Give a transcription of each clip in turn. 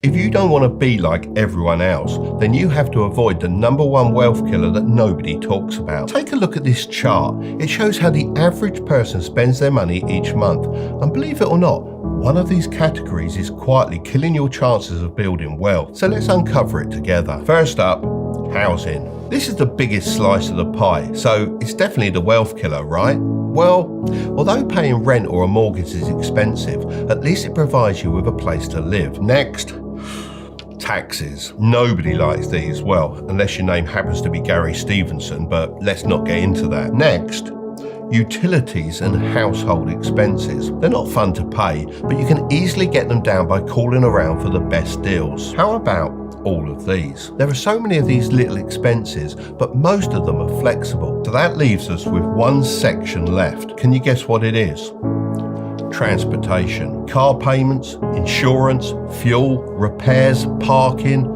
If you don't want to be like everyone else, then you have to avoid the #1 wealth killer that nobody talks about. Take a look at this chart. It shows how the average person spends their money each month. And believe it or not, one of these categories is quietly killing your chances of building wealth. So let's uncover it together. First up, housing. This is the biggest slice of the pie, so it's definitely the wealth killer, right? Well, although paying rent or a mortgage is expensive, at least it provides you with a place to live. Next, taxes. Nobody likes these, well, unless your name happens to be Gary Stevenson, but let's not get into that. Next, utilities and household expenses. They're not fun to pay, but you can easily get them down by calling around for the best deals. How about all of these? There are so many of these little expenses, but most of them are flexible. So that leaves us with one section left. Can you guess what it is? Transportation. Car payments, insurance, fuel, repairs, parking,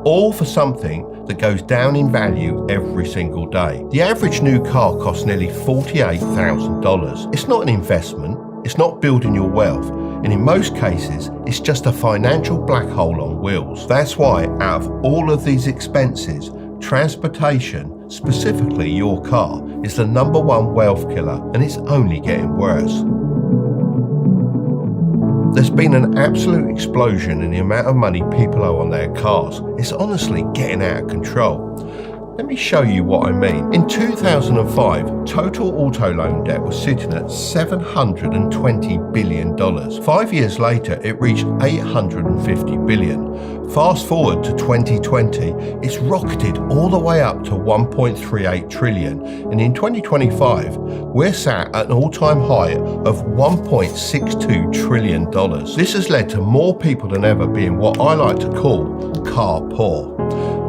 all for something that goes down in value every single day. The average new car costs nearly $48,000. It's not an investment, it's not building your wealth, and in most cases, it's just a financial black hole on wheels. That's why, out of all of these expenses, transportation, specifically your car, is the #1 wealth killer, and it's only getting worse. There's been an absolute explosion in the amount of money people owe on their cars. It's honestly getting out of control. Let me show you what I mean. In 2005, total auto loan debt was sitting at $720 billion. 5 years later, it reached $850 billion. Fast forward to 2020, it's rocketed all the way up to $1.38 trillion. And in 2025, we're sat at an all-time high of $1.62 trillion. This has led to more people than ever being what I like to call car poor.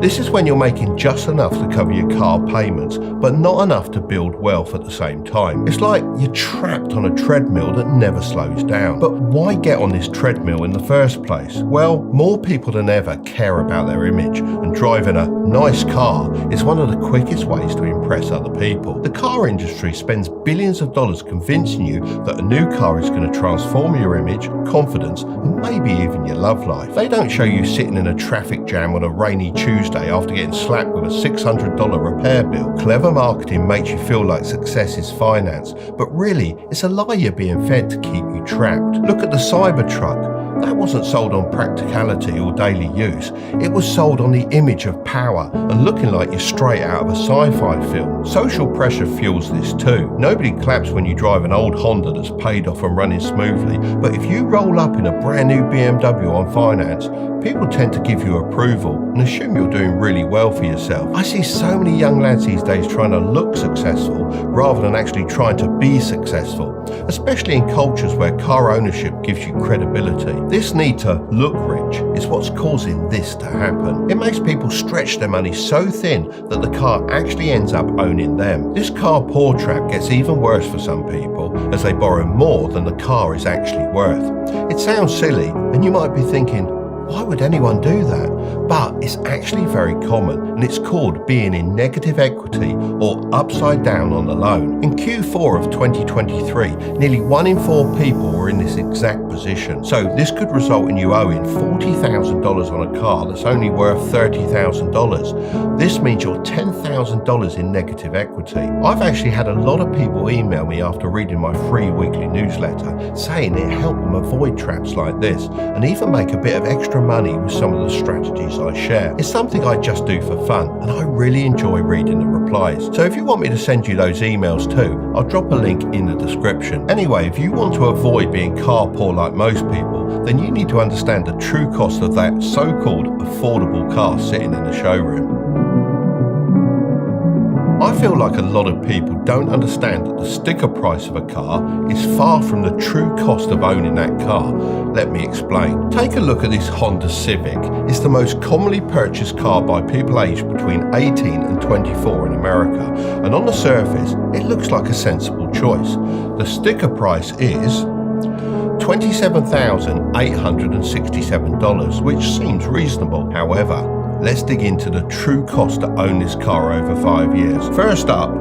This is when you're making just enough to cover your car payments, but not enough to build wealth at the same time. It's like you're trapped on a treadmill that never slows down. But why get on this treadmill in the first place? Well, more people than ever care about their image, and driving a nice car is one of the quickest ways to impress other people. The car industry spends billions of dollars convincing you that a new car is going to transform your image, confidence, and maybe even your love life. They don't show you sitting in a traffic jam on a rainy Tuesday after getting slapped with a $600 repair bill. Clever marketing makes you feel like success is finance, but really, it's a lie you're being fed to keep you trapped. Look at the Cybertruck. That wasn't sold on practicality or daily use. It was sold on the image of power and looking like you're straight out of a sci-fi film. Social pressure fuels this too. Nobody claps when you drive an old Honda that's paid off and running smoothly, but if you roll up in a brand new BMW on finance, people tend to give you approval and assume you're doing really well for yourself. I see so many young lads these days trying to look successful rather than actually trying to be successful, especially in cultures where car ownership gives you credibility. This need to look rich is what's causing this to happen. It makes people stretch their money so thin that the car actually ends up owning them. This car poor trap gets even worse for some people as they borrow more than the car is actually worth. It sounds silly, and you might be thinking, why would anyone do that? But it's actually very common, and it's called being in negative equity or upside down on the loan. In Q4 of 2023, nearly 1 in 4 people were in this exact position. So this could result in you owing $40,000 on a car that's only worth $30,000. This means you're $10,000 in negative equity. I've actually had a lot of people email me after reading my free weekly newsletter saying it helped them avoid traps like this and even make a bit of extra money with some of the strategies I share. It's something I just do for fun, and I really enjoy reading the replies. So if you want me to send you those emails too, I'll drop a link in the description. Anyway, if you want to avoid being car poor like most people, then you need to understand the true cost of that so-called affordable car sitting in the showroom. I feel like a lot of people don't understand that the sticker price of a car is far from the true cost of owning that car. Let me explain. Take a look at this Honda Civic. It's the most commonly purchased car by people aged between 18 and 24 in America, and on the surface, it looks like a sensible choice. The sticker price is $27,867, which seems reasonable. However, let's dig into the true cost to own this car over 5 years. First up,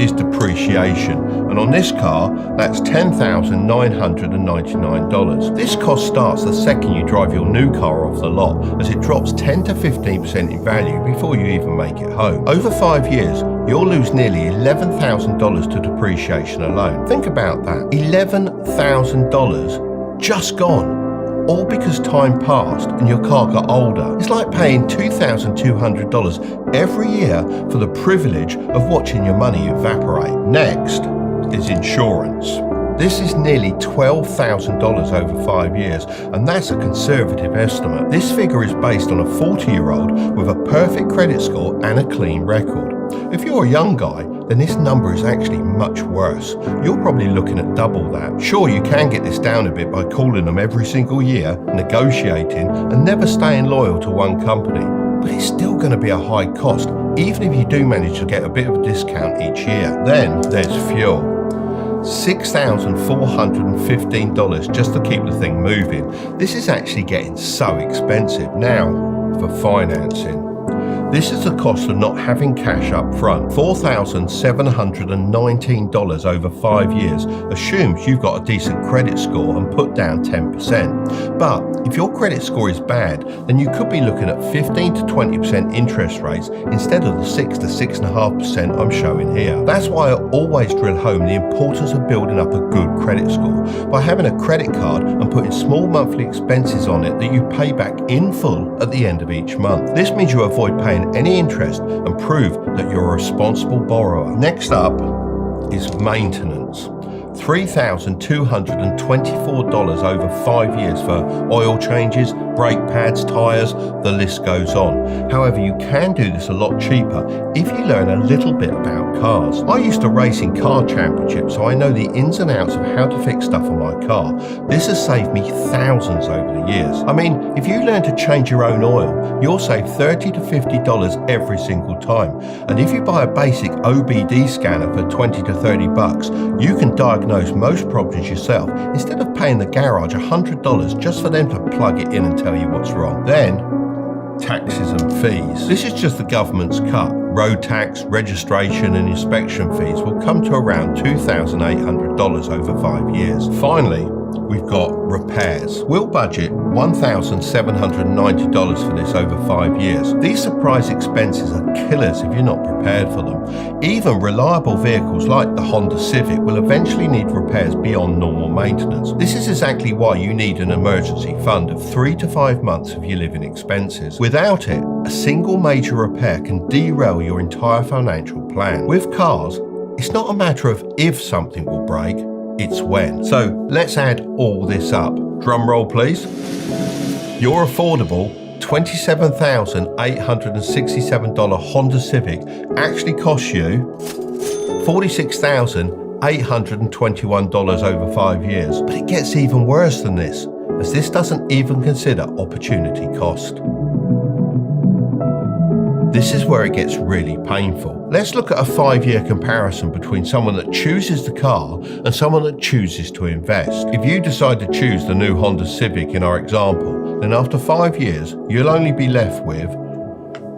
is depreciation, and on this car, that's $10,999. This cost starts the second you drive your new car off the lot, as it drops 10 to 15% in value before you even make it home. Over 5 years, you'll lose nearly $11,000 to depreciation alone. Think about that. $11,000 just gone. All because time passed and your car got older. It's like paying $2,200 every year for the privilege of watching your money evaporate. Next is insurance. This is nearly $12,000 over 5 years, and that's a conservative estimate. This figure is based on a 40-year-old with a perfect credit score and a clean record. If you're a young guy, then this number is actually much worse. You're probably looking at double that. Sure, you can get this down a bit by calling them every single year, negotiating, and never staying loyal to one company. But it's still going to be a high cost, even if you do manage to get a bit of a discount each year. Then there's fuel. $6,415 just to keep the thing moving. This is actually getting so expensive. Now for financing. This is the cost of not having cash up front. $4,719 over 5 years assumes you've got a decent credit score and put down 10%. But if your credit score is bad, then you could be looking at 15 to 20% interest rates instead of the 6 to 6.5% I'm showing here. That's why I always drill home the importance of building up a good credit score by having a credit card and putting small monthly expenses on it that you pay back in full at the end of each month. This means you avoid paying any interest and prove that you're a responsible borrower. Next up is maintenance. $3,224 over 5 years for oil changes, brake pads, tyres, the list goes on. However, you can do this a lot cheaper if you learn a little bit about cars. I used to race in car championships, so I know the ins and outs of how to fix stuff on my car. This has saved me thousands over the years. I mean, if you learn to change your own oil, you'll save $30 to $50 every single time. And if you buy a basic OBD scanner for $20 to $30, you can diagnose most problems yourself instead of paying the garage $100 just for them to plug it in and tell you what's wrong. Then, taxes and fees. This is just the government's cut. Road tax, registration and inspection fees will come to around $2,800 over 5 years. Finally, we've got repairs. We'll budget $1,790 for this over 5 years. These surprise expenses are killers if you're not prepared for them. Even reliable vehicles like the Honda Civic will eventually need repairs beyond normal maintenance. This is exactly why you need an emergency fund of 3 to 5 months of your living expenses. Without it, a single major repair can derail your entire financial plan. With cars, it's not a matter of if something will break, it's when. So let's add all this up. Drum roll, please. Your affordable $27,867 Honda Civic actually costs you $46,821 over 5 years. But it gets even worse than this, as this doesn't even consider opportunity cost. This is where it gets really painful. Let's look at a 5-year comparison between someone that chooses the car and someone that chooses to invest. If you decide to choose the new Honda Civic in our example, then after 5 years, you'll only be left with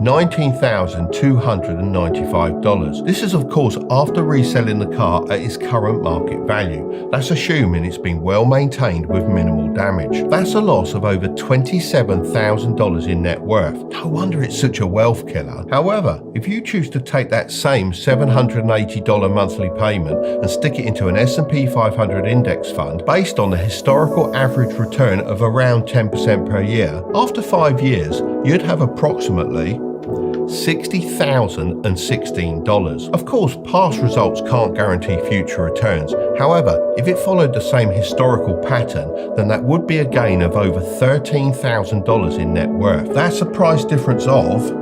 $19,295. This is of course after reselling the car at its current market value. That's assuming it's been well maintained with minimal damage. That's a loss of over $27,000 in net worth. No wonder it's such a wealth killer. However, if you choose to take that same $780 monthly payment and stick it into an S&P 500 index fund based on the historical average return of around 10% per year, after 5 years, you'd have approximately $60,016. Of course, past results can't guarantee future returns. However, if it followed the same historical pattern, then that would be a gain of over $13,000 in net worth. That's a price difference of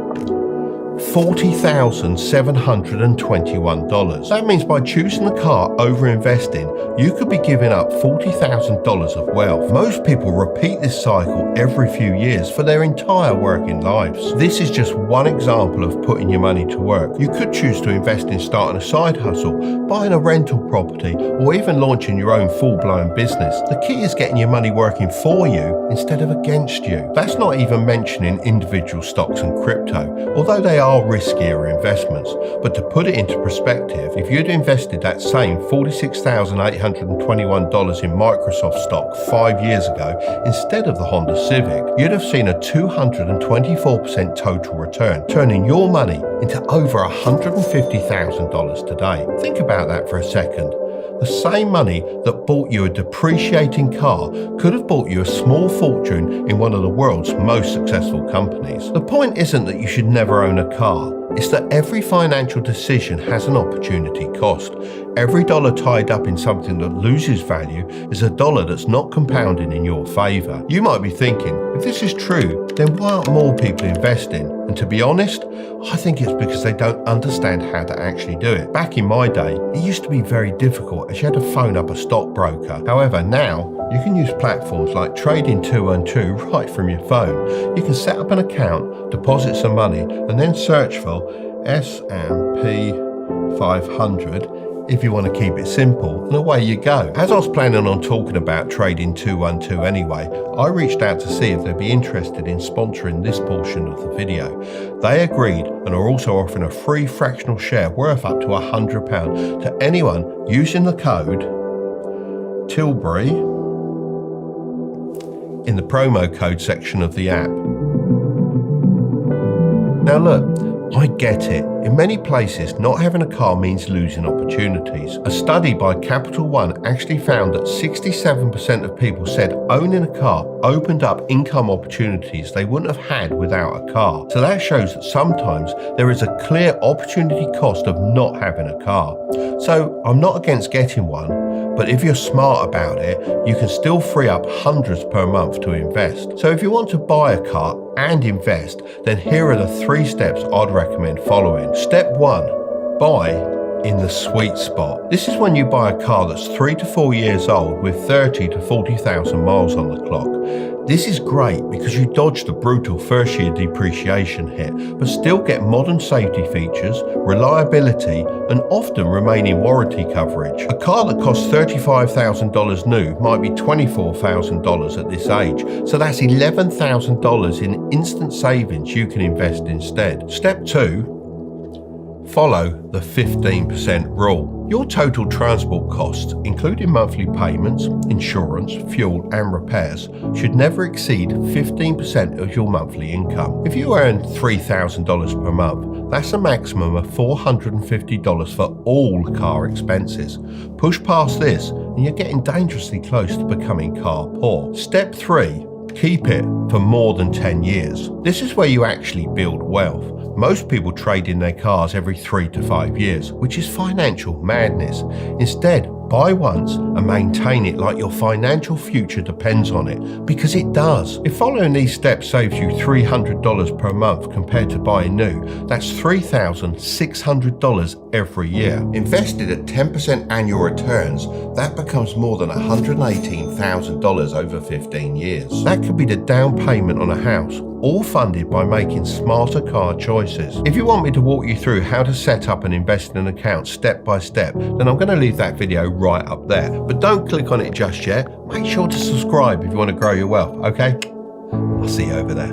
$40,721. That means by choosing the car over investing, you could be giving up $40,000 of wealth. Most people repeat this cycle every few years for their entire working lives. This is just one example of putting your money to work. You could choose to invest in starting a side hustle, buying a rental property, or even launching your own full-blown business. The key is getting your money working for you instead of against you. That's not even mentioning individual stocks and crypto, although they are far riskier investments. But to put it into perspective, if you'd invested that same $46,821 in Microsoft stock 5 years ago instead of the Honda Civic, you'd have seen a 224% total return, turning your money into over $150,000 today. Think about that for a second. The same money that bought you a depreciating car could have bought you a small fortune in one of the world's most successful companies. The point isn't that you should never own a car. It's that every financial decision has an opportunity cost. Every dollar tied up in something that loses value is a dollar that's not compounding in your favor. You might be thinking, if this is true, then why aren't more people investing? And to be honest, I think it's because they don't understand how to actually do it. Back in my day, it used to be very difficult as you had to phone up a stockbroker. However, now you can use platforms like Trading 212 right from your phone. You can set up an account, deposit some money, and then search for S&P 500 if you want to keep it simple, and away you go. As I was planning on talking about Trading 212 anyway, I reached out to see if they'd be interested in sponsoring this portion of the video. They agreed and are also offering a free fractional share worth up to £100 to anyone using the code Tilbury in the promo code section of the app. Now look, I get it. In many places, not having a car means losing opportunities. A study by Capital One actually found that 67% of people said owning a car opened up income opportunities they wouldn't have had without a car. So that shows that sometimes there is a clear opportunity cost of not having a car. So I'm not against getting one, but if you're smart about it, you can still free up hundreds per month to invest. So if you want to buy a car and invest, then here are the 3 steps I'd recommend following. Step 1, buy in the sweet spot. This is when you buy a car that's 3 to 4 years old with 30 to 40,000 miles on the clock. This is great because you dodge the brutal first year depreciation hit, but still get modern safety features, reliability, and often remaining warranty coverage. A car that costs $35,000 new might be $24,000 at this age, so that's $11,000 in instant savings you can invest instead. Step 2, follow the 15% rule. Your total transport costs, including monthly payments, insurance, fuel and repairs, should never exceed 15% of your monthly income. If you earn $3,000 per month, that's a maximum of $450 for all car expenses. Push past this and you're getting dangerously close to becoming car poor. Step 3, keep it for more than 10 years. This is where you actually build wealth. Most people trade in their cars every 3 to 5 years, which is financial madness. Instead, buy once and maintain it like your financial future depends on it, because it does. If following these steps saves you $300 per month compared to buying new, that's $3,600 every year. Invested at 10% annual returns, that becomes more than $118,000 over 15 years. That could be the down payment on a house, all funded by making smarter car choices. If you want me to walk you through how to set up an investment account step by step, then I'm going to leave that video right up there. But don't click on it just yet. Make sure to subscribe if you want to grow your wealth, okay? I'll see you over there.